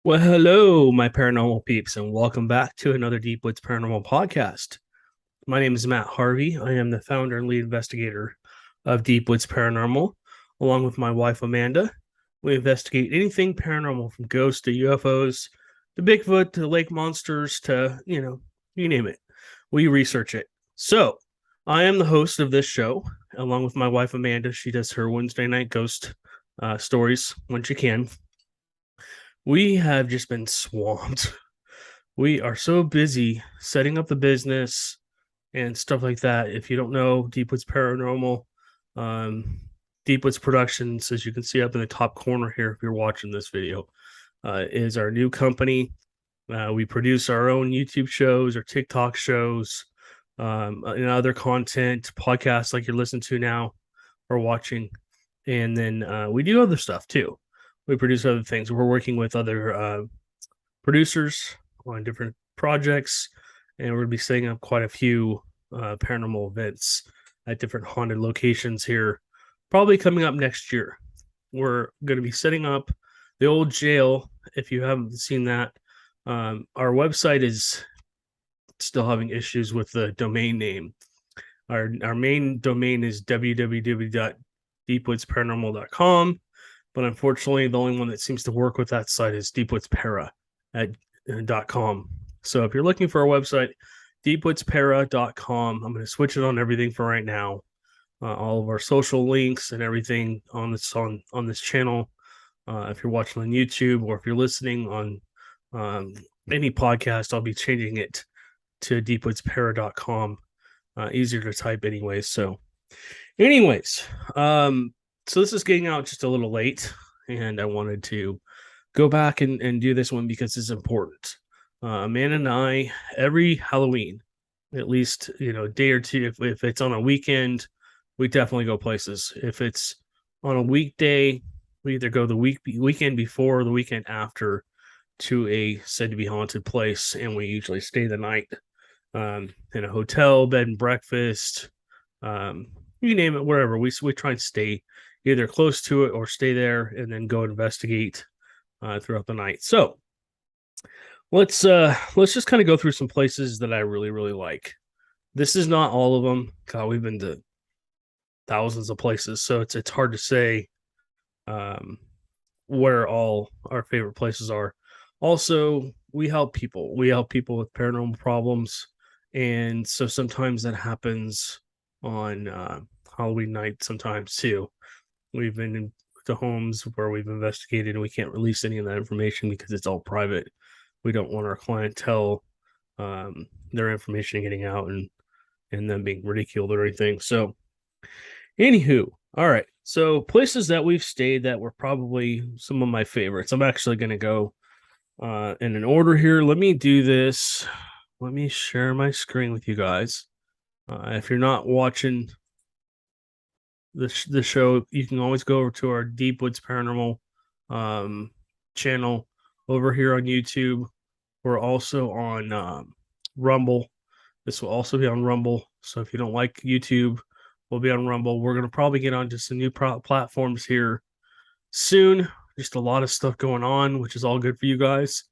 Well, hello, my paranormal peeps, and welcome back to another Deep Woods Paranormal podcast. My name is Matt Harvey. I am the founder and lead investigator of Deep Woods Paranormal, along with my wife Amanda. We investigate anything paranormal from ghosts to UFOs to Bigfoot to lake monsters to, you name it. We research it. So, I am the host of this show, along with my wife Amanda. She does her Wednesday night ghost stories when she can. We have just been swamped. We are so busy setting up the business and stuff like that. If you don't know Deepwood's Paranormal, um, Deepwood's Productions, as you can see up in the top corner here, if you're watching this video, is our new company. We produce our own YouTube shows or TikTok shows, and other content, podcasts like you're listening to now or watching. And then we do other stuff too. We produce other things. We're working with other producers on different projects, and we're going to be setting up quite a few paranormal events at different haunted locations here, probably coming up next year. We're going to be setting up the old jail. If you haven't seen that, our website is still having issues with the domain name. Our main domain is www.deepwoodsparanormal.com, but unfortunately, the only one that seems to work with that site is deepwoodspara.com. So if you're looking for a website, deepwoodspara.com. I'm going to switch it on everything for right now. All of our social links and everything on this channel. If you're watching on YouTube or if you're listening on any podcast, I'll be changing it to deepwoodspara.com. Easier to type anyways. So so this is getting out just a little late, and I wanted to go back and do this one because it's important. Amanda and I, every Halloween, at least, a day or two, if it's on a weekend, we definitely go places. If it's on a weekday, we either go the weekend before or the weekend after to a said to be haunted place, and we usually stay the night in a hotel, bed and breakfast, you name it, wherever. We try and stay either close to it or stay there and then go investigate throughout the night. So let's just kind of go through some places that I really really like. This is not all of them. God, we've been to thousands of places, so it's hard to say um, where all our favorite places are. Also, we help people. We help people with paranormal problems, and so sometimes that happens on Halloween night. Sometimes too, we've been to homes where we've investigated, and we can't release any of that information because it's all private. We don't want our clientele, their information getting out and them being ridiculed or anything. So, anywho, all right. So places that we've stayed that were probably some of my favorites. I'm actually going to go in an order here. Let me do this. Let me share my screen with you guys. If you're not watching the show, you can always go over to our Deep Woods Paranormal channel over here on YouTube. We're also on Rumble. This will also be on Rumble. So if you don't like YouTube, we'll be on Rumble. We're going to probably get onto some new platforms here soon. Just a lot of stuff going on, which is all good for you guys.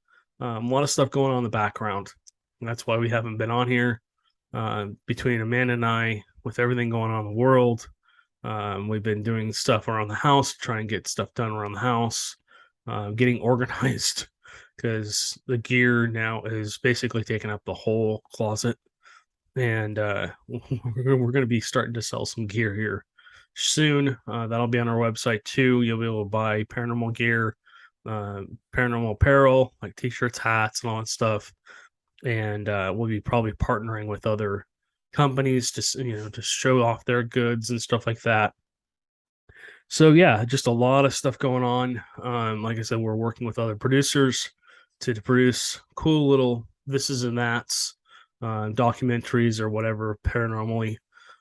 A lot of stuff going on in the background. And that's why we haven't been on here. Between Amanda and I, with everything going on in the world, we've been doing stuff around the house, trying to get stuff done around the house, getting organized because the gear now is basically taking up the whole closet. And we're going to be starting to sell some gear here soon. That'll be on our website too. You'll be able to buy paranormal gear, paranormal apparel like t-shirts, hats, and all that stuff. And we'll be probably partnering with other companies to show off their goods and stuff like that. So yeah, just a lot of stuff going on. Like I said, we're working with other producers to produce cool little thises and that's, documentaries or whatever paranormally.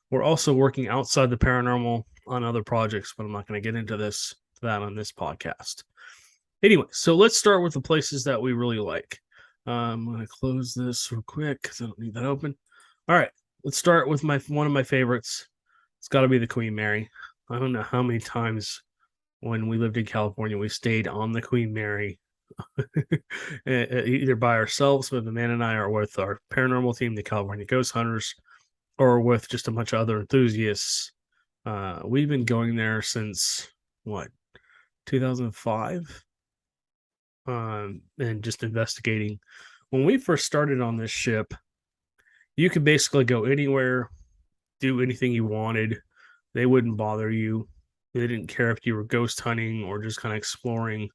We're also working outside the paranormal on other projects, but I'm not going to get into that on this podcast. Anyway, so let's start with the places that we really like. I'm going to close this real quick because I don't need that open. All right, let's start with one of my favorites. It's got to be the Queen Mary. I don't know how many times when we lived in California we stayed on the Queen Mary. either by ourselves with Amanda and I, or with our paranormal team, the California Ghost Hunters, or with just a bunch of other enthusiasts. We've been going there since what, 2005, and just investigating. When we first started on this ship, you could basically go anywhere, do anything you wanted. They wouldn't bother you. They didn't care if you were ghost hunting or just kind of exploring.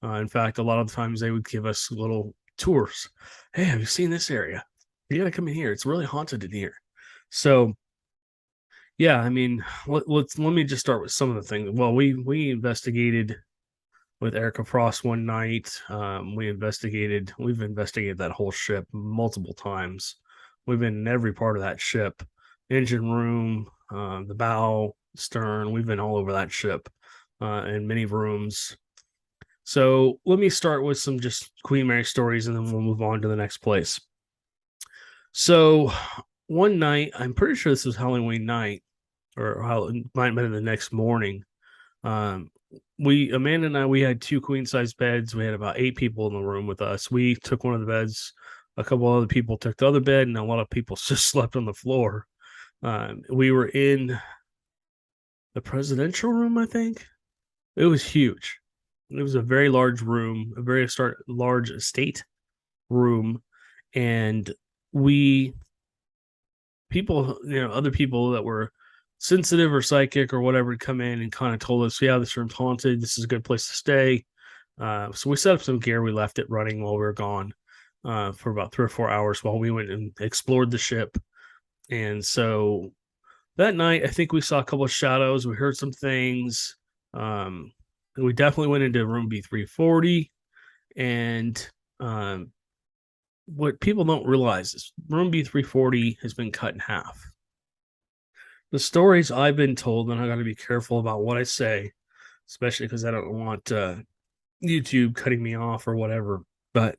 In fact, a lot of the times they would give us little tours. Hey, have you seen this area? You got to come in here. It's really haunted in here. So, yeah, I mean, let me just start with some of the things. Well, we investigated with Erica Frost one night. We've investigated that whole ship multiple times. We've been in every part of that ship, engine room, the bow, stern. We've been all over that ship, in many rooms. So let me start with some just Queen Mary stories, and then we'll move on to the next place. So one night, I'm pretty sure this was Halloween night, or how it might have been the next morning. Um, Amanda and I, we had two queen size beds. We had about 8 people in the room with us. We took one of the beds. A couple other people took the other bed, and a lot of people just slept on the floor. We were in the presidential room, I think. It was huge. It was a very large room, a very large estate room, and we other people that were sensitive or psychic or whatever would come in and kind of told us, yeah, this room's haunted. This is a good place to stay. So we set up some gear. We left it running while we were gone, for about 3 or 4 hours while we went and explored the ship. And so that night, I think we saw a couple of shadows. We heard some things. And we definitely went into room B340. And what people don't realize is room B340 has been cut in half. The stories I've been told, and I got to be careful about what I say, especially because I don't want YouTube cutting me off or whatever. But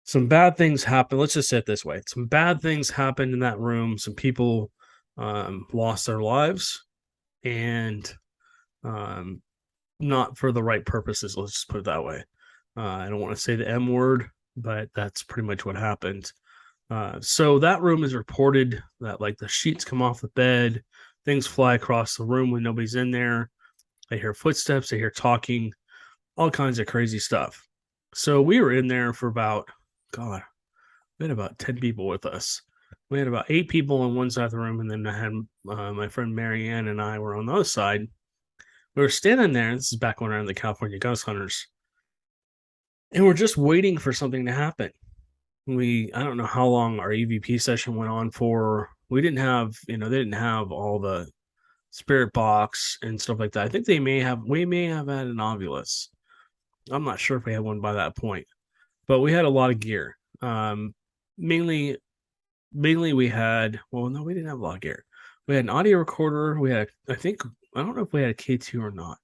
some bad things happen. Let's just say it this way: some bad things happened in that room. Some people lost their lives, and not for the right purposes. Let's just put it that way. I don't want to say the M word, but that's pretty much what happened. So that room is reported that like the sheets come off the bed, things fly across the room when nobody's in there. They hear footsteps, they hear talking, all kinds of crazy stuff. So we were in there for about, God, we had about 10 people with us. We had about 8 people on one side of the room, and then I had my friend Marianne and I were on the other side. We were standing there. This is back when we were in the California Ghost Hunters, and we're just waiting for something to happen. I don't know how long our EVP session went on for. We didn't have, they didn't have all the spirit box and stuff like that. I think we may have had an Ovilus. I'm not sure if we had one by that point, but we had a lot of gear. Mainly we had, well, no, we didn't have a lot of gear. We had an audio recorder. I don't know if we had a K2 or not,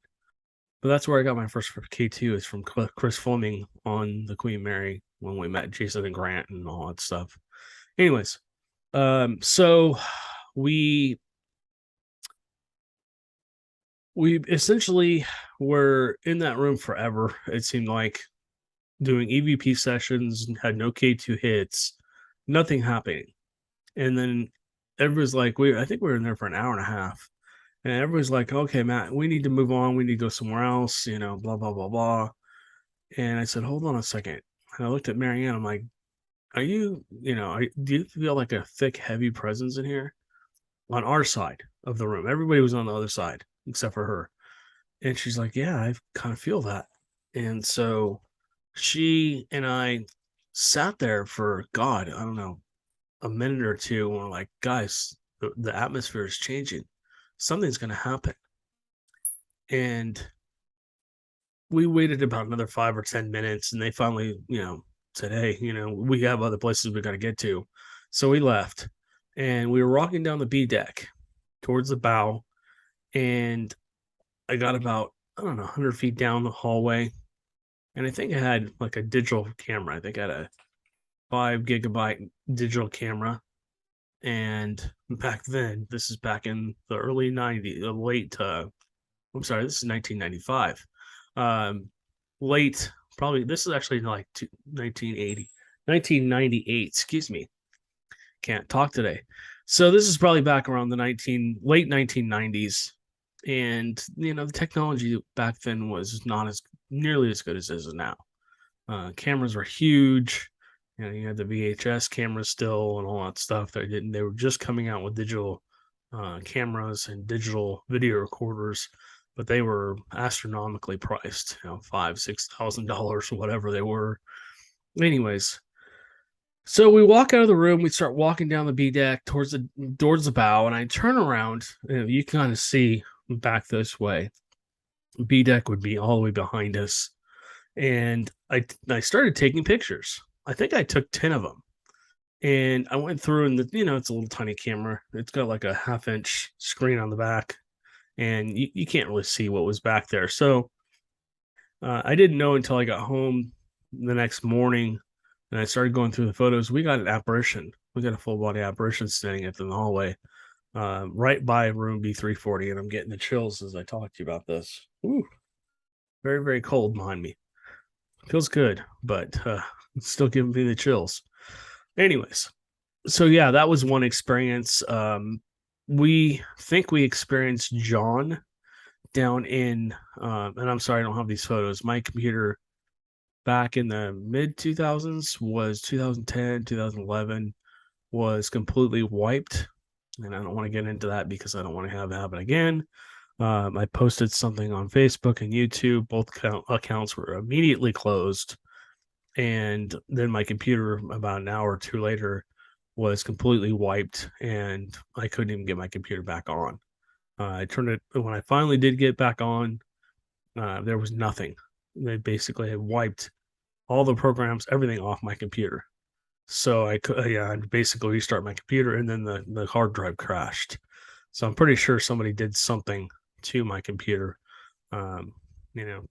but that's where I got my first K2 is from Chris Fleming on the Queen Mary when we met Jason and Grant and all that stuff. Anyways, so we essentially were in that room forever. It seemed like, doing EVP sessions, had no K2 hits, nothing happening. And then everybody's like, I think we were in there for an hour and a half. And everybody's like, okay, Matt, we need to move on. We need to go somewhere else, blah, blah, blah, blah. And I said, hold on a second. And I looked at Marianne. I'm like, do you feel like a thick, heavy presence in here? On our side of the room. Everybody was on the other side except for her. And she's like, yeah, I kind of feel that. And so she and I sat there for, God, I don't know, a minute or two. And we're like, guys, the atmosphere is changing. Something's going to happen. And we waited about another 5 or 10 minutes, and they finally, said, hey, we have other places we got to get to. So we left, and we were walking down the B deck towards the bow, and I got about, I don't know, 100 feet down the hallway, and I think I had like a digital camera. I think I had a 5 gigabyte digital camera. And back then, this is back in the early 90s, I'm sorry, this is 1995. Late probably this is actually like 1980, 1998. Excuse me, can't talk today. So this is probably back around the late 1990s, and the technology back then was not as nearly as good as it is now. Cameras were huge. You had the VHS cameras still and all that stuff. They were just coming out with digital cameras and digital video recorders, but they were astronomically priced. $5,000, $6,000, whatever they were. Anyways, so we walk out of the room. We start walking down the B deck towards the bow, and I turn around. You kind of see back this way. B deck would be all the way behind us, and I started taking pictures. I think I took 10 of them, and I went through, and it's a little tiny camera. It's got like a 1/2-inch screen on the back, and you can't really see what was back there. So I didn't know until I got home the next morning, and I started going through the photos. We got an apparition. We got a full body apparition standing up in the hallway, right by room B340, and I'm getting the chills as I talk to you about this. Ooh, very, very cold behind me. Feels good, but it's still giving me the chills. Anyways, so yeah, that was one experience. We think we experienced John down in, and I'm sorry, I don't have these photos. My computer back in the mid 2000s was 2010, 2011 was completely wiped. And I don't want to get into that because I don't want to have it happen again. I posted something on Facebook and YouTube. Both accounts were immediately closed. And then my computer, about an hour or two later, was completely wiped, and I couldn't even get my computer back on. I turned it when I finally did get back on. There was nothing. They basically had wiped all the programs, everything off my computer. So I could, I'd basically restart my computer, and then the hard drive crashed. So I'm pretty sure somebody did something to my computer. Um, you know,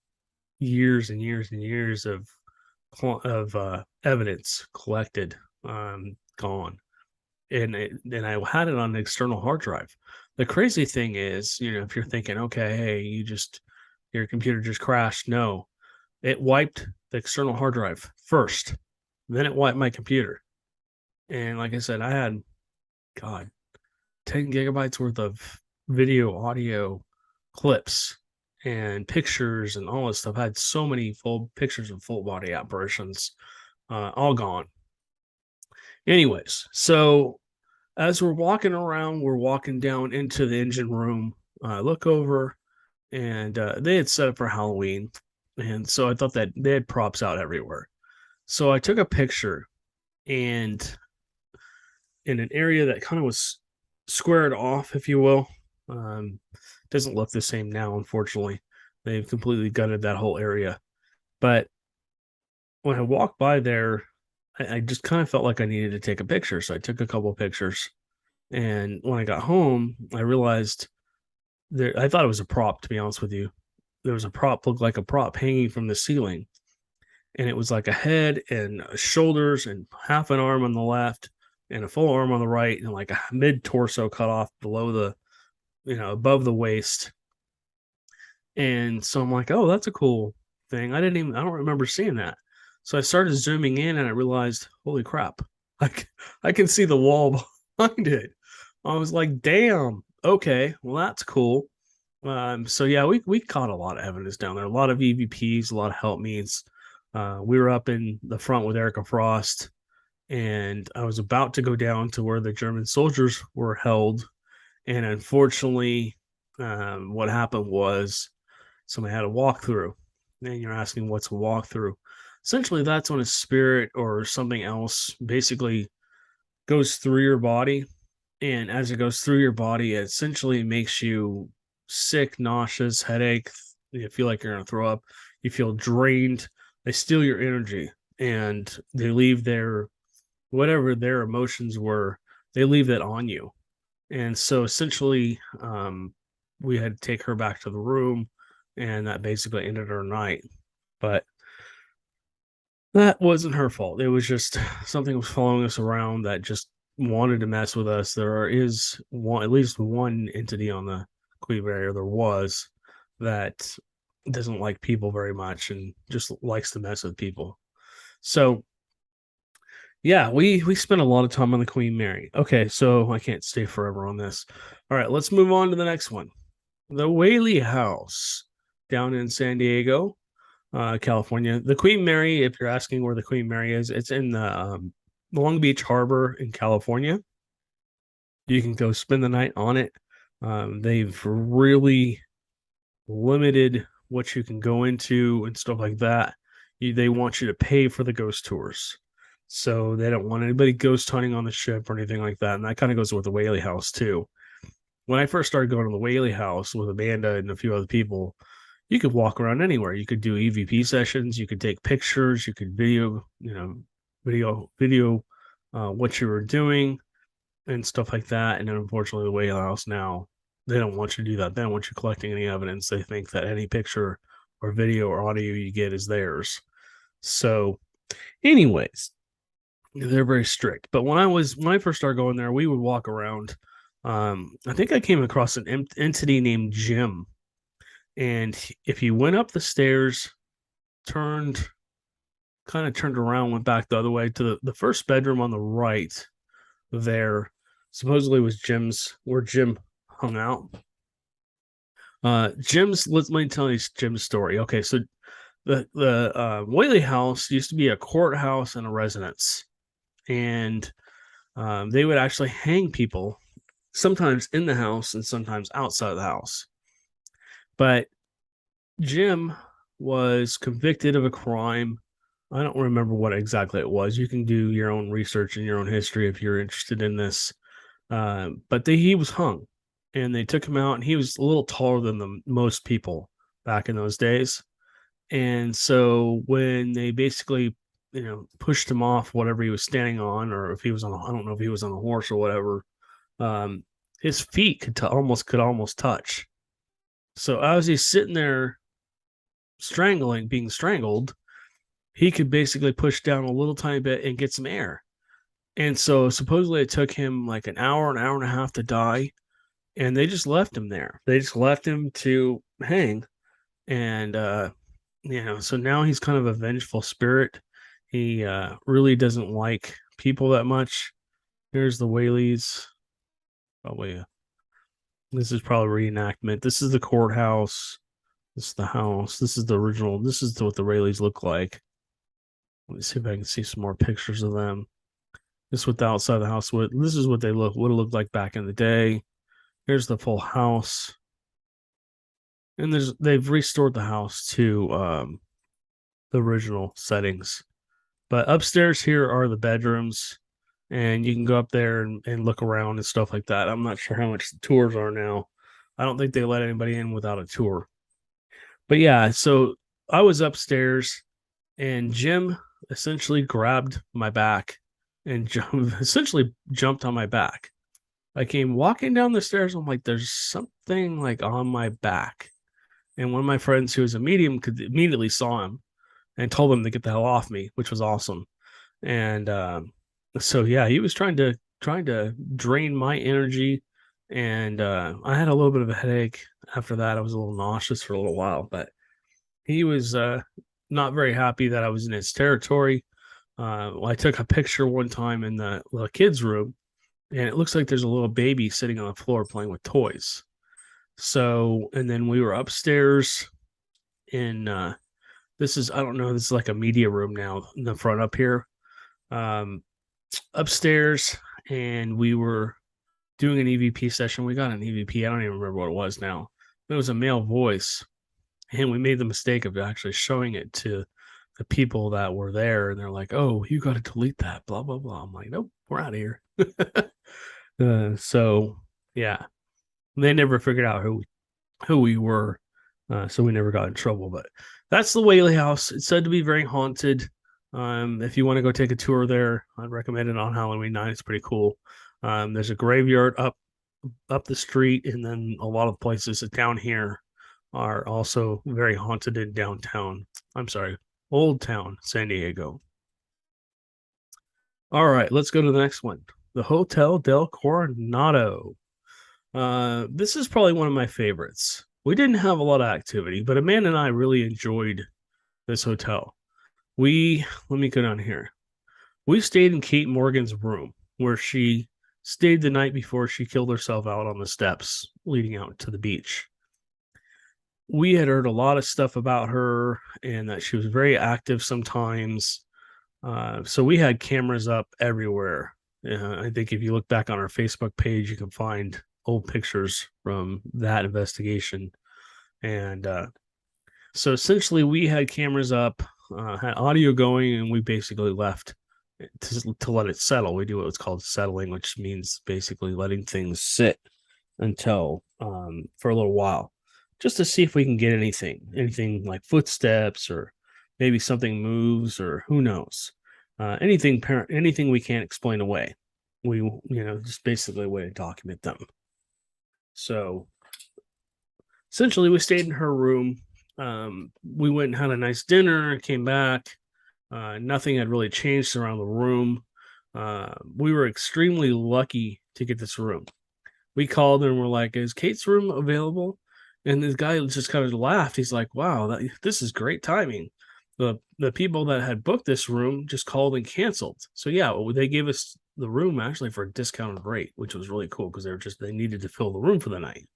years and years and years of evidence collected, gone, and I had it on an external hard drive. The crazy thing is, if you're thinking, okay, hey, your computer just crashed. No, it wiped the external hard drive first, then it wiped my computer. And like I said, I had, God, 10 gigabytes worth of video, audio clips and pictures and all this stuff. I had so many full pictures of full body apparitions, all gone. Anyways, so as we're walking around, we're walking down into the engine room. I look over, and they had set up for Halloween. And so I thought that they had props out everywhere. So I took a picture, and in an area that kind of was squared off, if you will. Doesn't look the same now, unfortunately. They've completely gutted that whole area. But when I walked by there, I just kind of felt like I needed to take a picture. So I took a couple of pictures. And when I got home, I realized I thought it was a prop, to be honest with you. There was a prop, looked like a prop hanging from the ceiling. And it was like a head and shoulders and half an arm on the left and a full arm on the right, and like a mid torso cut off below above the waist. And so I'm like, oh, that's a cool thing. I don't remember seeing that. So I started zooming in, and I realized, holy crap, I can see the wall behind it. I was like, damn, okay, well, that's cool. So yeah, we caught a lot of evidence down there, a lot of EVPs, a lot of help meets. We were up in the front with Erica Frost, and I was about to go down to where the German soldiers were held. And unfortunately, what happened was somebody had a walkthrough. And you're asking, what's a walkthrough? Essentially, that's when a spirit or something else basically goes through your body. And as it goes through your body, it essentially makes you sick, nauseous, headache. You feel like you're going to throw up. You feel drained. They steal your energy, and they leave whatever their emotions were, they leave that on you. And so essentially, we had to take her back to the room, and that basically ended her night. But that wasn't her fault. It was just something was following us around that just wanted to mess with us. There is at least one entity on the Queen area. There was that doesn't like people very much and just likes to mess with people. So yeah, we spent a lot of time on the Queen Mary. Okay, so I can't stay forever on this. All right, let's move on to the next one. The Whaley House down in San Diego, California. The Queen Mary, if you're asking where the Queen Mary is, it's in the Long Beach Harbor in California. You can go spend the night on it. They've really limited what you can go into and stuff like that. They want you to pay for the ghost tours. So they don't want anybody ghost hunting on the ship or anything like that. And that kind of goes with the Whaley House too. When I first started going to the Whaley House with Amanda and a few other people, you could walk around anywhere. You could do EVP sessions, you could take pictures, you could video what you were doing and stuff like that. And then unfortunately, the Whaley House now, they don't want you to do that. They don't want you collecting any evidence. They think that any picture or video or audio you get is theirs. So, anyways, they're very strict. But when I first started going there, we would walk around. I think I came across an entity named Jim, and if you went up the stairs, turned turned around, went back the other way to the first bedroom on the right, there supposedly was Jim's where Jim hung out. Let me tell you Jim's story. Okay, so the Whaley House used to be a courthouse and a residence, and they would actually hang people sometimes in the house and sometimes outside of the house. But Jim was convicted of a crime. I don't remember what exactly it was. You can do your own research and your own history if you're interested in this. But he was hung, and they took him out, and he was a little taller than most people back in those days. And so when they basically, pushed him off whatever he was standing on, or if he was on, I don't know if he was on a horse or whatever, his feet could almost touch. So as he's sitting there being strangled, he could basically push down a little tiny bit and get some air. And so supposedly it took him like an hour and a half to die. And they just left him there. They just left him to hang. And, so now he's kind of a vengeful spirit. He really doesn't like people that much. Here's the Whaleys. Probably, this is probably reenactment. This is the courthouse. This is the house. This is the original. This is what the Whaleys look like. Let me see if I can see some more pictures of them. This is what the outside of the house would. This is what they would have looked like back in the day. Here's the full house, and they've restored the house to the original settings. But upstairs here are the bedrooms, and you can go up there and look around and stuff like that. I'm not sure how much the tours are now. I don't think they let anybody in without a tour. But yeah, so I was upstairs, and Jim essentially grabbed my back and essentially jumped on my back. I came walking down the stairs. I'm like, there's something like on my back. And one of my friends who was a medium could immediately saw him and told him to get the hell off me, which was awesome. And so yeah, he was trying to drain my energy. And I had a little bit of a headache after that. I was a little nauseous for a little while, but he was not very happy that I was in his territory. I took a picture one time in the kids' room, and it looks like there's a little baby sitting on the floor playing with toys. So, and then we were upstairs in this is, I don't know, this is like a media room now in the front up here. Upstairs, and we were doing an EVP session. We got an EVP. I don't even remember what it was now. It was a male voice, and we made the mistake of actually showing it to the people that were there, and they're like, "Oh, you got to delete that." Blah blah blah. I'm like, "Nope, we're out of here." So yeah, they never figured out who we were, so we never got in trouble. But that's the Whaley House. It's said to be very haunted. If you want to go take a tour there, I'd recommend it on Halloween night. It's pretty cool. There's a graveyard up the street, and then a lot of places down here are also very haunted in downtown. I'm sorry, Old Town, San Diego. All right, let's go to the next one. The Hotel del Coronado. This is probably one of my favorites. we didn't have a lot of activity, but Amanda and I really enjoyed this hotel. Let me go down here. We stayed in Kate Morgan's room where she stayed the night before she killed herself out on the steps leading out to the beach. We had heard a lot of stuff about her and that she was very active sometimes. So we had cameras up everywhere. I think if you look back on our Facebook page, you can find old pictures from that investigation. And so essentially, we had cameras up, had audio going, and we basically left to let it settle. We do what's called settling, which means basically letting things sit until for a little while, just to see if we can get anything like footsteps or maybe something moves or who knows, anything we can't explain away. We just basically a way to document them. So essentially, we stayed in her room. We went and had a nice dinner, came back. Nothing had really changed around the room. We were extremely lucky to get this room. We called and we're like, "Is Kate's room available?" And this guy just kind of laughed. He's like, "Wow, this is great timing." The people that had booked this room just called and canceled. So yeah, they gave us the room actually for a discounted rate, which was really cool because they needed to fill the room for the night.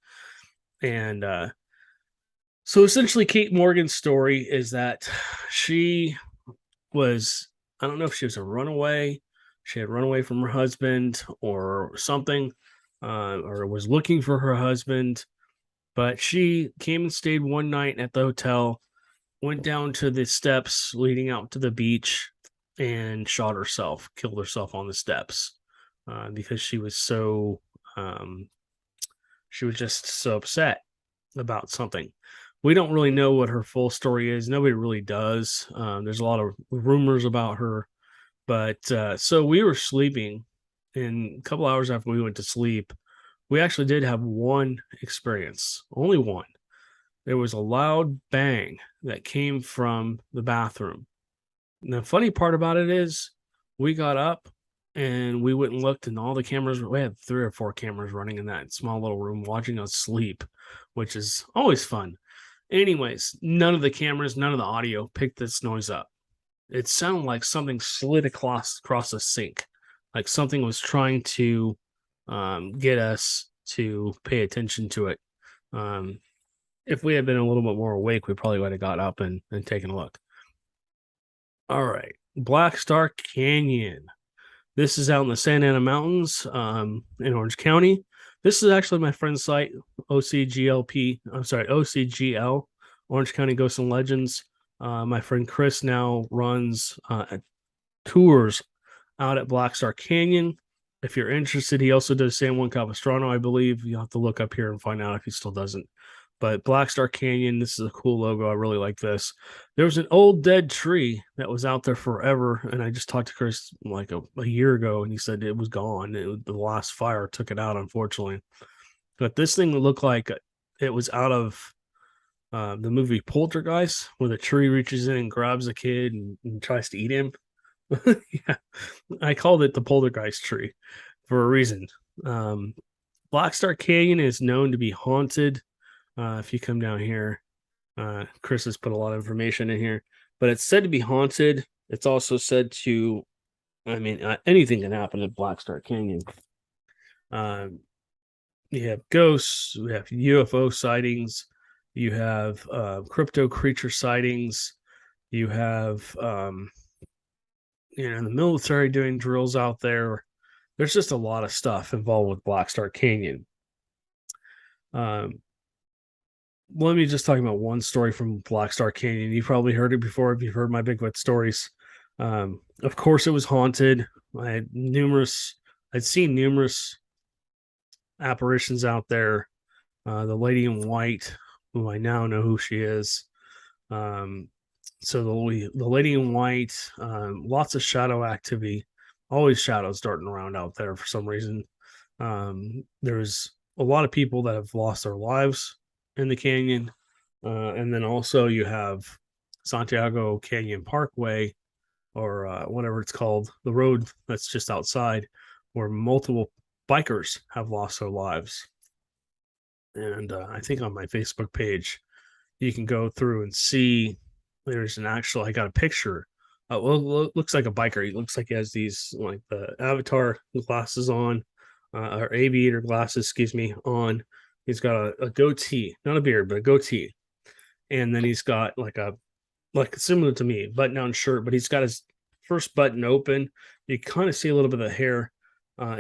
And so essentially, Kate Morgan's story is that she was, I don't know if she was a runaway, she had run away from her husband or something, or was looking for her husband, but she came and stayed one night at the hotel, went down to the steps leading out to the beach, and shot herself, killed herself on the steps because she was just so upset about something. We don't really know what her full story is. Nobody really does. There's a lot of rumors about her, but so we were sleeping, and a couple hours after we went to sleep, we actually did have one experience, only one. There was a loud bang that came from the bathroom. And the funny part about it is, we got up and we went and looked, and all the cameras, we had 3 or 4 cameras running in that small little room watching us sleep, which is always fun. Anyways, none of the cameras, none of the audio picked this noise up. It sounded like something slid across a sink, like something was trying to get us to pay attention to it. Um, if we had been a little bit more awake, we probably would have got up and taken a look. All right, Black Star Canyon. This is out in the Santa Ana Mountains in Orange County. This is actually my friend's site, OCGL, Orange County Ghosts and Legends. My friend Chris now runs tours out at Black Star Canyon. If you're interested, he also does San Juan Capistrano, I believe. You'll have to look up here and find out if he still doesn't. But Black Star Canyon, this is a cool logo. I really like this. There was an old dead tree that was out there forever, and I just talked to Chris like a year ago, and he said it was gone. The last fire took it out, unfortunately. But this thing looked like it was out of the movie Poltergeist, where the tree reaches in and grabs a kid and tries to eat him. Yeah, I called it the Poltergeist tree for a reason. Black Star Canyon is known to be haunted. If you come down here, Chris has put a lot of information in here, but it's said to be haunted. It's also said to, anything can happen at Black Star Canyon. You have ghosts, you have UFO sightings, you have crypto creature sightings, you have the military doing drills out there. There's just a lot of stuff involved with Black Star Canyon. Let me just talk about one story from Black Star Canyon. You've probably heard it before if you've heard my Bigfoot stories. Of course, it was haunted. I'd seen numerous apparitions out there. The lady in white, who I now know who she is. So the lady in white, lots of shadow activity, always shadows darting around out there for some reason. There's a lot of people that have lost their lives in the canyon. And then also you have Santiago Canyon Parkway, or whatever it's called, the road that's just outside, where multiple bikers have lost their lives. And I think on my Facebook page, you can go through and see there's an actual, I got a picture. Well, looks like a biker. He looks like he has these like the avatar glasses on, or aviator glasses, excuse me, on. He's got a goatee, not a beard, but a goatee. And then he's got like similar to me, button down shirt, but he's got his first button open. You kind of see a little bit of the hair.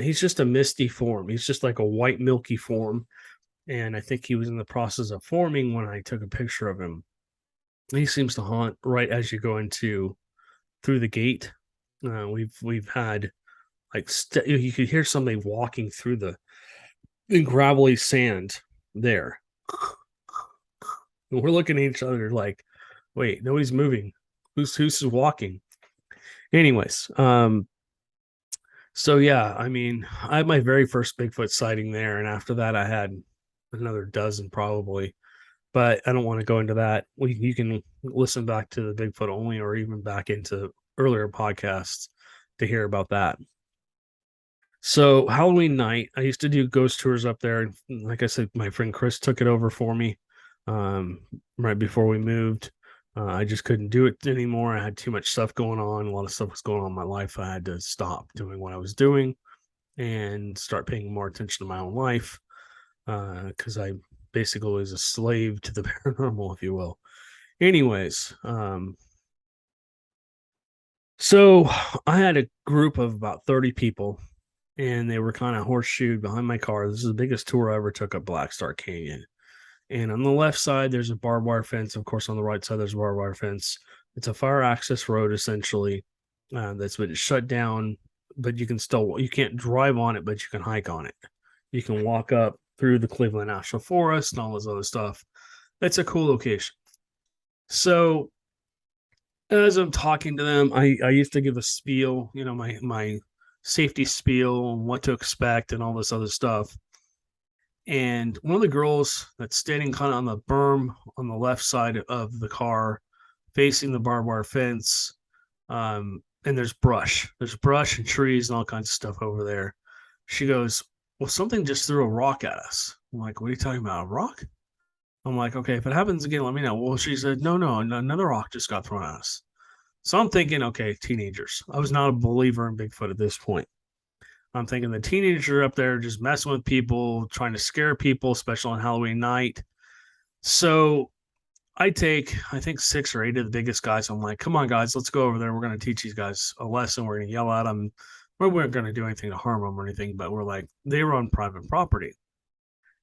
He's just a misty form. He's just like a white, milky form. And I think he was in the process of forming when I took a picture of him. He seems to haunt right as you go into through the gate. We've had like you could hear somebody walking through the gravelly sand there. And we're looking at each other like, wait, nobody's moving. Who's walking? Anyways, so yeah, I mean, I had my very first Bigfoot sighting there, and after that, I had another dozen probably. But I don't want to go into that. You can listen back to the Bigfoot only, or even back into earlier podcasts to hear about that. So Halloween night, I used to do ghost tours up there. And like I said, my friend Chris took it over for me um, right before we moved. I just couldn't do it anymore. I had too much stuff going on. A lot of stuff was going on in my life. I had to stop doing what I was doing and start paying more attention to my own life because I basically was a slave to the paranormal, if you will. Anyways, so I had a group of about 30 people, and they were kind of horseshoed behind my car. This is the biggest tour I ever took up Black Star Canyon. And on the left side, there's a barbed wire fence. Of course, on the right side, there's a barbed wire fence. It's a fire access road, essentially, that's been shut down, but you can't drive on it, but you can hike on it. You can walk up through the Cleveland National Forest and all this other stuff. It's a cool location. So as I'm talking to them, I used to give a spiel, my safety spiel and what to expect and all this other stuff. And one of the girls that's standing kind of on the berm on the left side of the car, facing the barbed wire fence, and there's brush and trees and all kinds of stuff over there. She goes, "Well, something just threw a rock at us." I'm like, "What are you talking about? A rock?" I'm like, "Okay, if it happens again, let me know." Well, she said, No, another rock just got thrown at us." So I'm thinking, okay, teenagers. I was not a believer in Bigfoot at this point. I'm thinking the teenager up there just messing with people, trying to scare people, especially on Halloween night. So I take, I think, 6 or 8 of the biggest guys. I'm like, come on, guys, let's go over there. We're going to teach these guys a lesson. We're going to yell at them. We weren't going to do anything to harm them or anything, but we're like, they were on private property.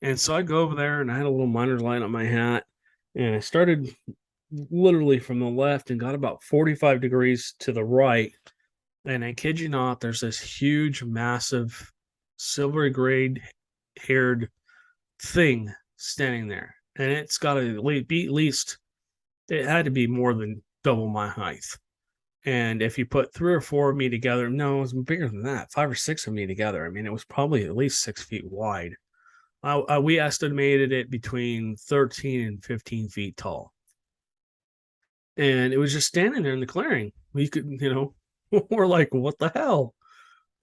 And so I go over there and I had a little miner's light on my hat. And I started literally from the left and got about 45 degrees to the right. And I kid you not, there's this huge, massive, silvery gray haired thing standing there. And it's got to be at least, it had to be more than double my height. And if you put 3 or 4 of me together, no, it was bigger than that, 5 or 6 of me together. I mean, it was probably at least 6 feet wide. We estimated it between 13 and 15 feet tall. And it was just standing there in the clearing. We could, we're like, what the hell?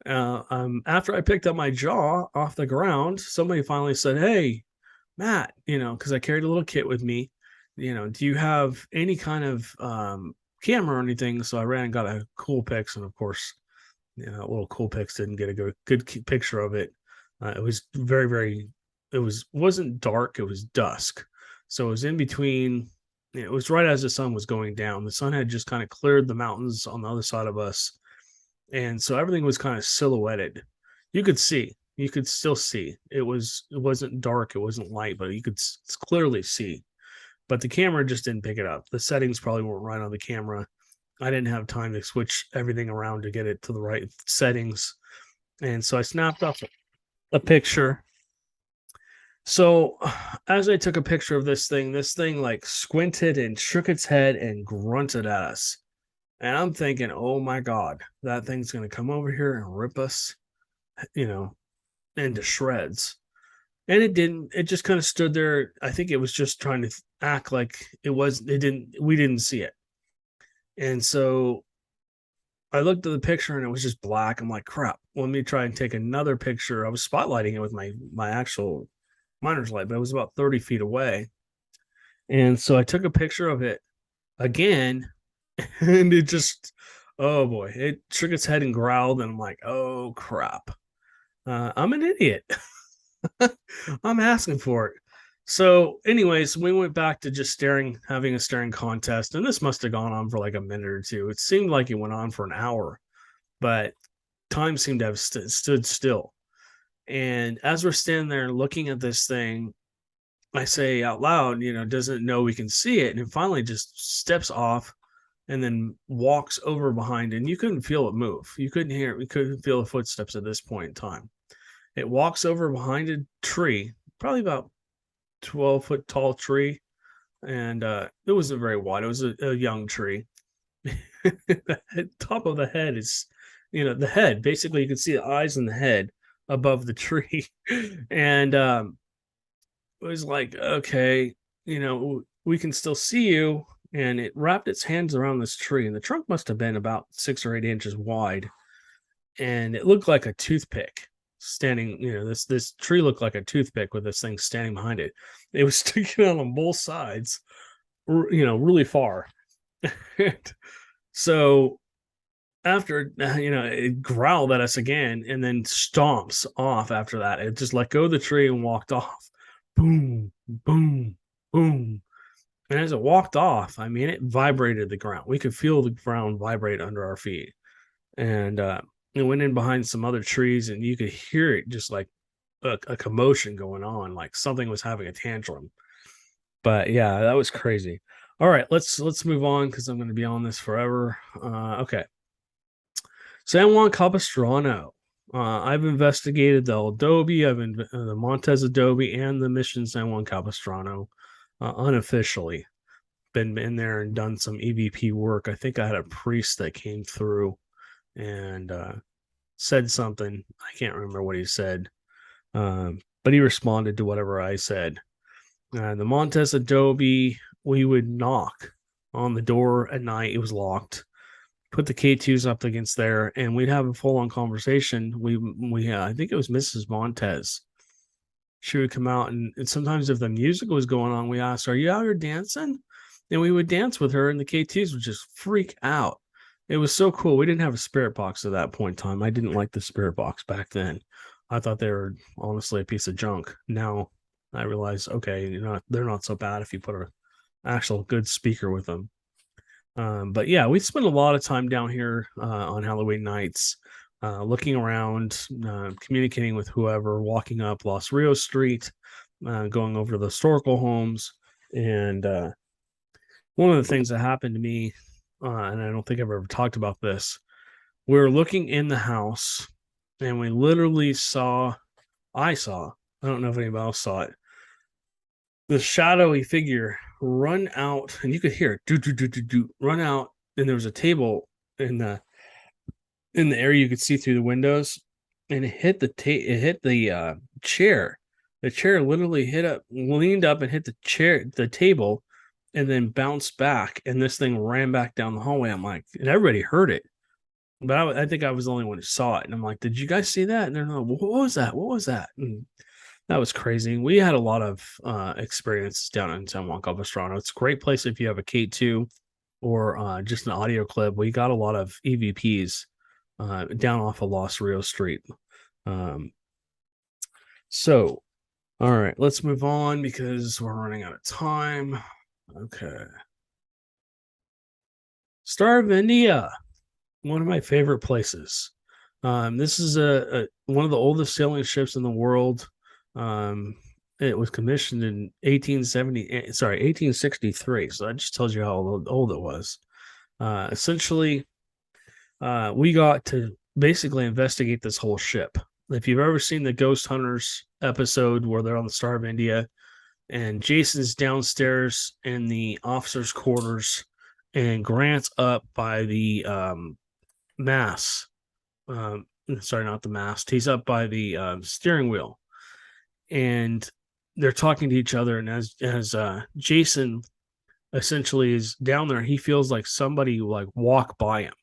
After I picked up my jaw off the ground, somebody finally said, "Hey, Matt, because I carried a little kit with me, do you have any kind of camera or anything?" So I ran and got a cool pics, and of course, little cool pics didn't get a good picture of it. It was very, very, wasn't dark, it was dusk. So it was in between. It was right as the sun was going down. The sun had just kind of cleared the mountains on the other side of us. And so everything was kind of silhouetted. You could still see. It wasn't dark, it wasn't light, but you could clearly see. But the camera just didn't pick it up. The settings probably weren't right on the camera. I didn't have time to switch everything around to get it to the right settings. And so I snapped up a picture. So as I took a picture of this thing like squinted and shook its head and grunted at us. And I'm thinking, oh my God, that thing's going to come over here and rip us, into shreds. And it didn't. It just kind of stood there. I think it was just trying to act like we didn't see it. And so I looked at the picture and it was just black. I'm like, crap, let me try and take another picture. I was spotlighting it with my actual miner's light, but it was about 30 feet away. And so I took a picture of it again, and it just, oh boy, it shook its head and growled. And I'm like, oh crap, I'm an idiot. I'm asking for it. So, anyways, we went back to just staring, having a staring contest. And this must have gone on for like a minute or two. It seemed like it went on for an hour, but time seemed to have stood still. And as we're standing there looking at this thing, I say out loud, doesn't know we can see it. And it finally just steps off and then walks over behind. And you couldn't feel it move. You couldn't hear it. We couldn't feel the footsteps at this point in time. It walks over behind a tree, probably about 12-foot tall tree. And it wasn't very wide. It was a young tree. The top of the head is, the head. Basically, you can see the eyes and the head above the tree. And it was like, okay, we can still see you. And it wrapped its hands around this tree. And the trunk must have been about 6 or 8 inches wide. And it looked like a toothpick standing, this tree looked like a toothpick with this thing standing behind it. It was sticking out on both sides, really far. So after, it growled at us again and then stomps off after that. It just let go of the tree and walked off. Boom, boom, boom. And as it walked off, I mean, it vibrated the ground. We could feel the ground vibrate under our feet. And it went in behind some other trees, and you could hear it just like a commotion going on, like something was having a tantrum. But yeah, that was crazy. All right, let's move on because I'm going to be on this forever. Okay, San Juan Capistrano. I've investigated the Adobe, the Montez Adobe, and the Mission San Juan Capistrano unofficially. Been in there and done some EVP work. I think I had a priest that came through and said something. I can't remember what he said, but he responded to whatever I said. The Montez Adobe, we would knock on the door at night. It was locked. Put the K2s up against there, and we'd have a full-on conversation. I think it was Mrs. Montez. She would come out, and sometimes if the music was going on, we asked, "Are you out here dancing?" And we would dance with her, and the K2s would just freak out. It was so cool. We didn't have a spirit box at that point in time. I didn't like the spirit box back then. I thought they were honestly a piece of junk. Now I realize, okay, they're not so bad if you put an actual good speaker with them. But yeah, we spent a lot of time down here on Halloween nights, looking around, communicating with whoever, walking up Los Rios Street, going over the historical homes. And one of the things that happened to me, and I don't think I've ever talked about this, we were looking in the house and we literally I don't know if anybody else saw it, the shadowy figure run out, and you could hear it do run out, and there was a table in the area you could see through the windows, and it hit the chair. The chair literally leaned up and hit the table, and then bounced back, and this thing ran back down the hallway. I'm like, and everybody heard it, but I think I was the only one who saw it. And I'm like, did you guys see that? And they're like, what was that? What was that? And that was crazy. We had a lot of experiences down in San Juan Capistrano. It's a great place if you have a K2 or just an audio clip. We got a lot of EVPs down off of Los Rios Street. So, all right, let's move on because we're running out of time. Okay. Star of India, one of my favorite places. This is one of the oldest sailing ships in the world. It was commissioned in 1863. So that just tells you how old it was. Essentially, we got to basically investigate this whole ship. If you've ever seen the Ghost Hunters episode where they're on the Star of India and Jason's downstairs in the officer's quarters and Grant's up by the mast. Sorry, not the mast. He's up by the steering wheel, and they're talking to each other. And as Jason essentially is down there, he feels like somebody like walk by him,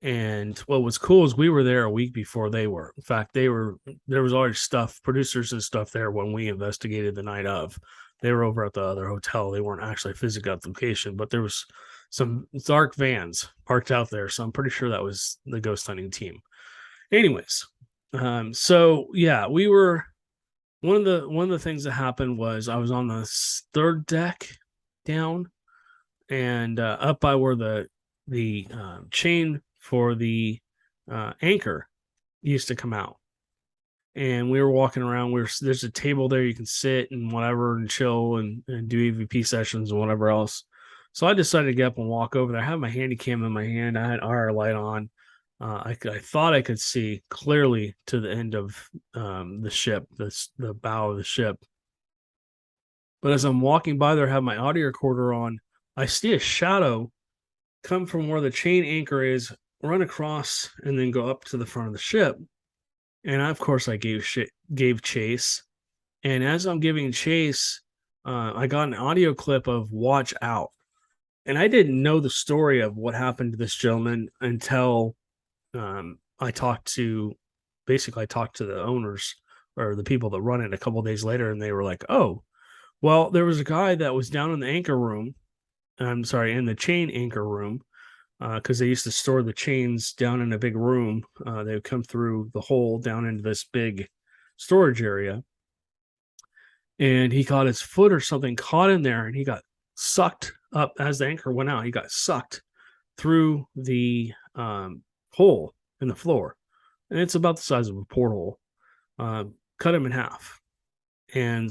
And what was cool is we were there a week before they were. In fact, there was already stuff, producers and stuff there when we investigated the night of. They were over at the other hotel. They weren't actually physically at the location, but there was some dark vans parked out there. So I'm pretty sure that was the ghost hunting team. Anyways, so yeah, we were one of the things that happened was I was on the third deck down and up by where the chain for the anchor used to come out. And we were walking around. There's a table there you can sit and whatever and chill and do EVP sessions and whatever else. So I decided to get up and walk over there. I had my handy cam in my hand. I had IR light on. I thought I could see clearly to the end of the ship, the bow of the ship. But as I'm walking by there, I have my audio recorder on. I see a shadow come from where the chain anchor is, run across, and then go up to the front of the ship. And of course, I gave chase. And as I'm giving chase, I got an audio clip of "Watch Out," and I didn't know the story of what happened to this gentleman until I talked to the owners or the people that run it a couple of days later, and they were like, "Oh, well, there was a guy that was down in the anchor room. I'm sorry, in the chain anchor room, because they used to store the chains down in a big room. They would come through the hole down into this big storage area, and he got his foot or something caught in there, and he got sucked up as the anchor went out. He got sucked through the hole in the floor, and it's about the size of a porthole. Cut him in half, and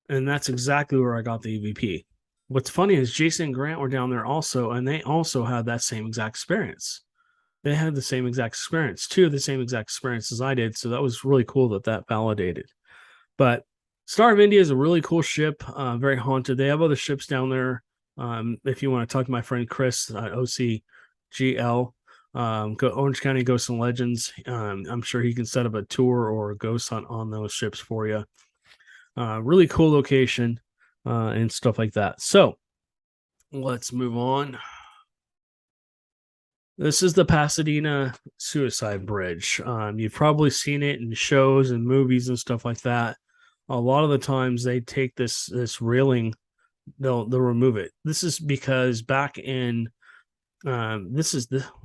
that's exactly where I got the EVP. What's funny is Jason and Grant were down there also, and they also had that same exact experience. They had the same exact experience, two of the same exact experiences I did. So that was really cool that validated. But Star of India is a really cool ship, very haunted. They have other ships down there. If you want to talk to my friend Chris, OCGL, go Orange County Ghosts and Legends. I'm sure he can set up a tour or a ghost hunt on those ships for you. Really cool location and stuff like that. So let's move on. This is the Pasadena Suicide Bridge. You've probably seen it in shows and movies and stuff like that. A lot of the times they take this railing, they'll remove it. This is because back in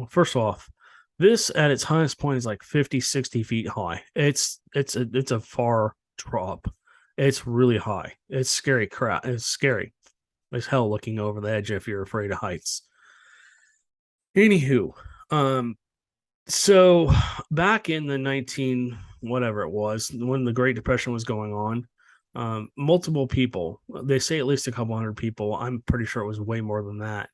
first off, this at its highest point is like 50, 60 feet high. It's a far drop. It's really high. It's scary crap. It's scary as hell looking over the edge if you're afraid of heights. Anywho, so back in the 19 whatever it was, when the Great Depression was going on, multiple people, they say at least a couple hundred people, I'm pretty sure it was way more than that,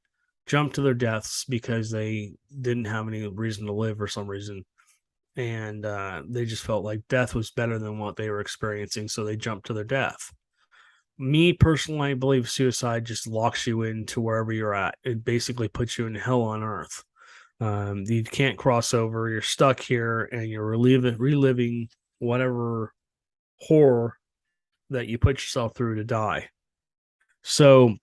jumped to their deaths because they didn't have any reason to live for some reason. And they just felt like death was better than what they were experiencing, so they jumped to their death. Me personally, I believe suicide just locks you into wherever you're at. It basically puts you in hell on earth. You can't cross over. You're stuck here, and you're reliving whatever horror that you put yourself through to die. So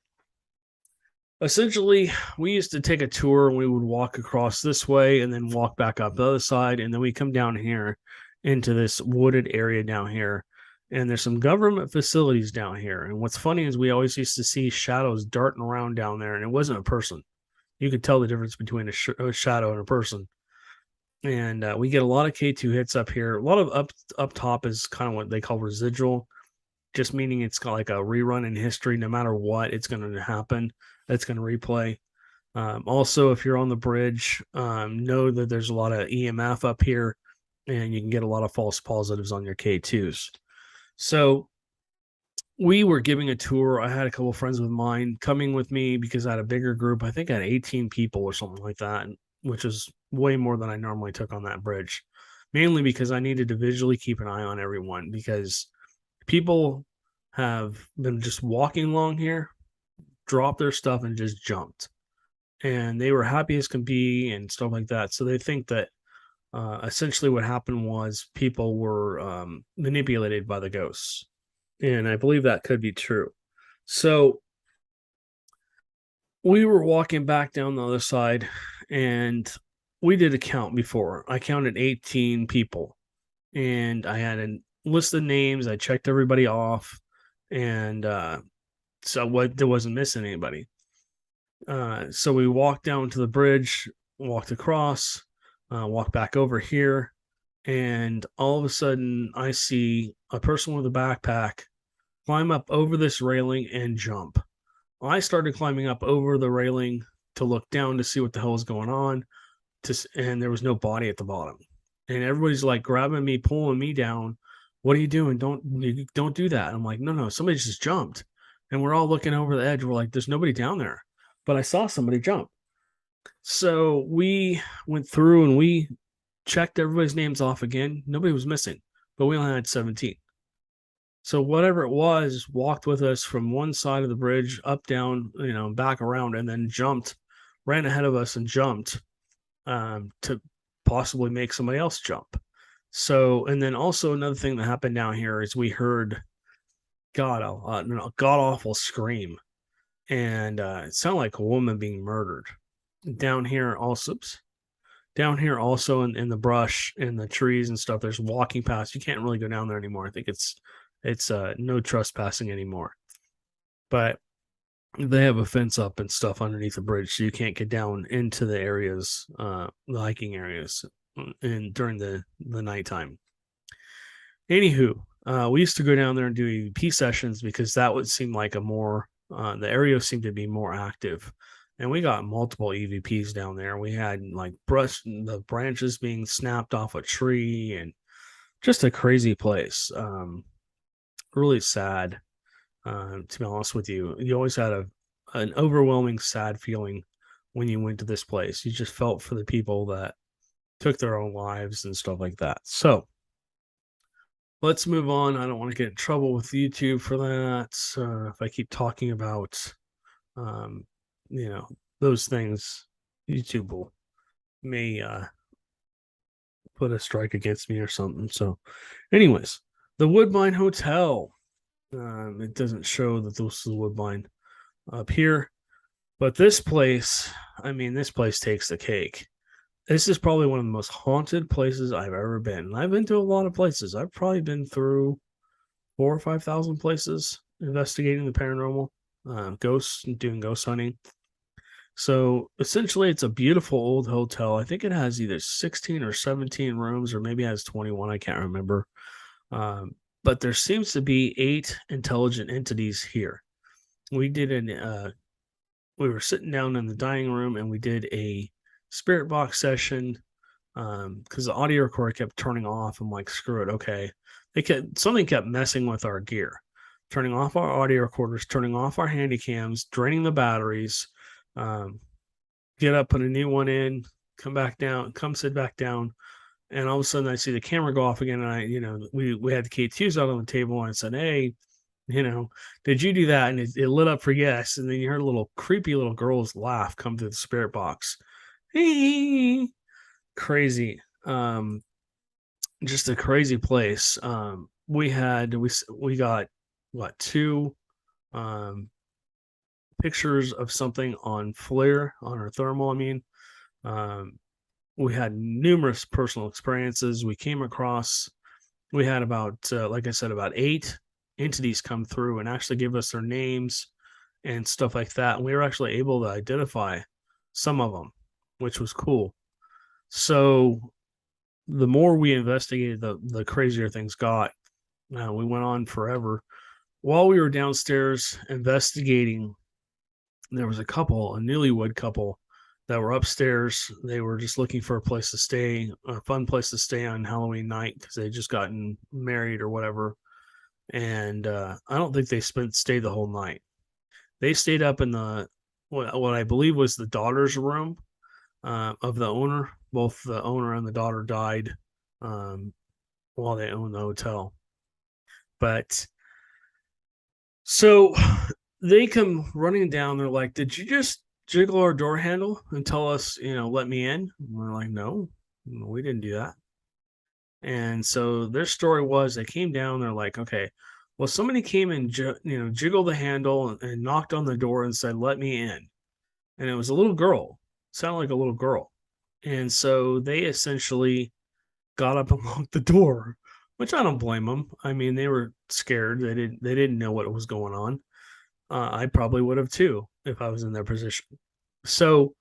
essentially, we used to take a tour and we would walk across this way and then walk back up the other side. And then we come down here into this wooded area down here. And there's some government facilities down here. And what's funny is we always used to see shadows darting around down there, and it wasn't a person. You could tell the difference between a shadow and a person. And we get a lot of K2 hits up here. A lot of up top is kind of what they call residual, just meaning it's got like a rerun in history. No matter what, it's going to happen. It's going to replay. Also, if you're on the bridge, know that there's a lot of EMF up here, and you can get a lot of false positives on your K2s. So we were giving a tour. I had a couple of friends of mine coming with me because I had a bigger group. I think I had 18 people or something like that, which is way more than I normally took on that bridge, mainly because I needed to visually keep an eye on everyone, because people have been just walking along here, dropped their stuff, and just jumped. And they were happy as can be and stuff like that. So they think that essentially what happened was people were manipulated by the ghosts. And I believe that could be true. So we were walking back down the other side, and we did a count before. I counted 18 people, and I had a list of names. I checked everybody off, and so what there wasn't missing anybody. So we walked down to the bridge, walked across, walked back over here, and all of a sudden I see a person with a backpack climb up over this railing and jump. I started climbing up over the railing to look down to see what the hell is going on. And there was no body at the bottom. And everybody's like grabbing me, pulling me down. What are you doing? Don't do that. I'm like, no, somebody just jumped. And we're all looking over the edge. We're like, there's nobody down there. But I saw somebody jump. So we went through and we checked everybody's names off again. Nobody was missing, but we only had 17. So whatever it was walked with us from one side of the bridge up, down, back around, and then ran ahead of us and jumped to possibly make somebody else jump. So, and then also another thing that happened down here is we heard god awful scream, and it sounded like a woman being murdered. Down here also in the brush and the trees and stuff, there's walking paths. You can't really go down there anymore. I think it's no trespassing anymore, but they have a fence up and stuff underneath the bridge, so you can't get down into the areas, the hiking areas, during the nighttime. Anywho, we used to go down there and do EVP sessions because that would seem like the area seemed to be more active, and we got multiple EVPs down there. We had like the branches being snapped off a tree, and just a crazy place. Really sad. To be honest with you, you always had an overwhelming sad feeling when you went to this place. You just felt for the people that took their own lives and stuff like that. So let's move on. I don't want to get in trouble with YouTube for that. If I keep talking about, those things, YouTube may put a strike against me or something. So, anyways, the Woodbine Hotel. It doesn't show that this is Woodbine up here, but this place takes the cake. This is probably one of the most haunted places I've ever been. And I've been to a lot of places. I've probably been through 4,000 or 5,000 places investigating the paranormal, ghosts, and doing ghost hunting. So essentially, it's a beautiful old hotel. I think it has either 16 or 17 rooms, or maybe it has 21. I can't remember. But there seems to be 8 intelligent entities here. We were sitting down in the dining room and we did a spirit box session because the audio recorder kept turning off. I'm like, screw it. Okay. Something kept messing with our gear, turning off our audio recorders, turning off our handy cams, draining the batteries, get up, put a new one in, come sit back down. And all of a sudden I see the camera go off again. And we had the K2s out on the table, and I said, hey, did you do that? And it lit up for yes. And then you heard a little creepy little girl's laugh come through the spirit box. Hey, crazy. Just a crazy place. We got what, 2 pictures of something on FLIR, on our thermal. We had numerous personal experiences. We had about, like I said, about 8 entities come through and actually give us their names and stuff like that. And we were actually able to identify some of them, which was cool. So the more we investigated, the crazier things got. We went on forever. While we were downstairs investigating, there was a newlywed couple that were upstairs. They were just looking for a place to stay, a fun place to stay on Halloween night because they had just gotten married or whatever. And I don't think they stayed the whole night. They stayed up in what I believe was the daughter's room of the owner. Both the owner and the daughter died while they owned the hotel. But so they come running down. They're like, did you just jiggle our door handle and tell us, let me in? And we're like, no, we didn't do that. And so their story was they came down. They're like, okay, well, somebody came and jiggled the handle and knocked on the door and said, let me in. And it was a little girl. sounded like a little girl. And so they essentially got up and locked the door, which I don't blame them. I mean, they were scared. They didn't know what was going on. I probably would have too if I was in their position. So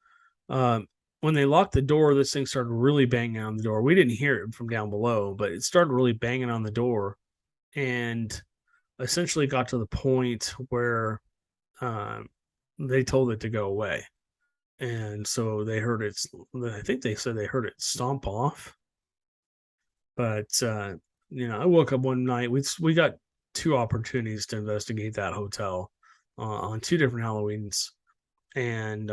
um, when they locked the door, this thing started really banging on the door. We didn't hear it from down below, but it started really banging on the door, and essentially got to the point where um, they told it to go away. And so they heard it. I think they said they heard it stomp off. But I woke up one night. We got two opportunities to investigate that hotel on two different Halloweens, and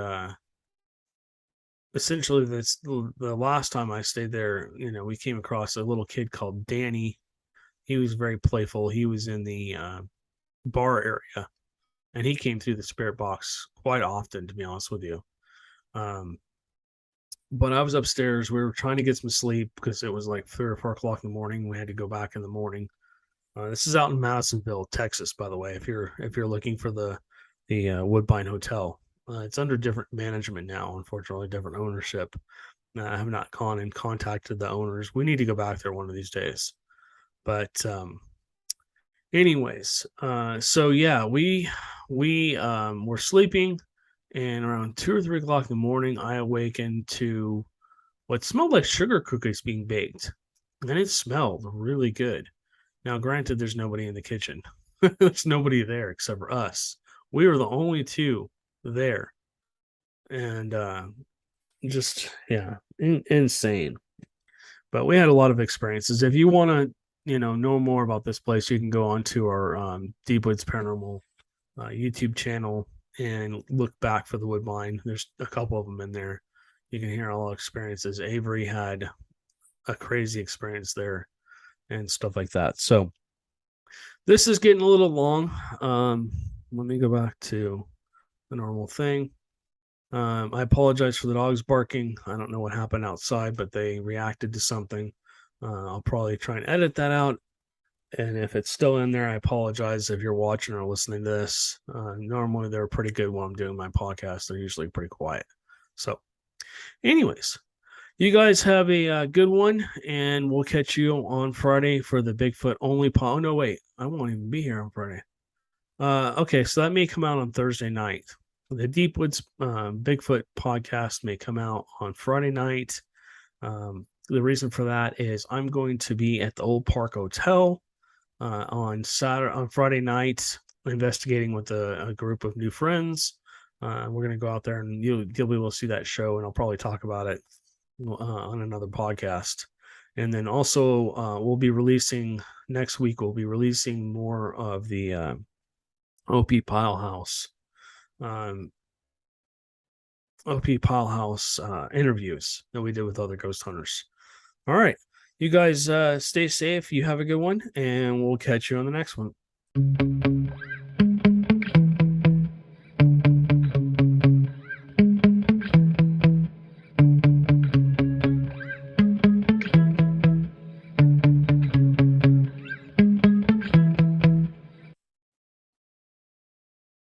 essentially that's the last time I stayed there. We came across a little kid called Danny. He was very playful. He was in the bar area, and he came through the spirit box quite often, to be honest with you. Um, but I was upstairs. We were trying to get some sleep because it was like 3 or 4 o'clock in the morning. We had to go back in the morning. This is out in Madisonville, Texas, by the way. If you're looking for the Woodbine Hotel, it's under different management now. Unfortunately, different ownership. I have not gone and contacted the owners. We need to go back there one of these days. But anyways, so yeah, we were sleeping, and around 2 or 3 o'clock in the morning, I awakened to what smelled like sugar cookies being baked, and it smelled really good. Now, granted, there's nobody in the kitchen. There's nobody there except for us. We were the only two there, and just yeah, insane. But we had a lot of experiences. If you want to, know more about this place, you can go onto our Deep Woods Paranormal YouTube channel and look back for the Woodbine. There's a couple of them in there. You can hear all our experiences. Avery had a crazy experience there and stuff like that. So this is getting a little long. Let me go back to the normal thing. I apologize for the dogs barking. I don't know what happened outside, but they reacted to something. I'll probably try and edit that out. And if it's still in there, I apologize if you're watching or listening to this. Normally, they're pretty good when I'm doing my podcast. They're usually pretty quiet. So, anyways, you guys have a good one, and we'll catch you on Friday for the Bigfoot only pod. Oh, no, wait. I won't even be here on Friday. Okay, so that may come out on Thursday night. The Deep Woods Bigfoot podcast may come out on Friday night. The reason for that is I'm going to be at the Old Park Hotel on Friday night, investigating with a group of new friends. We're going to go out there, and you'll be able to see that show, and I'll probably talk about it on another podcast. And then also, we'll be releasing next week. We'll be releasing more of the OP Pilehouse interviews that we did with other ghost hunters. All right. You guys stay safe. You have a good one, and we'll catch you on the next one.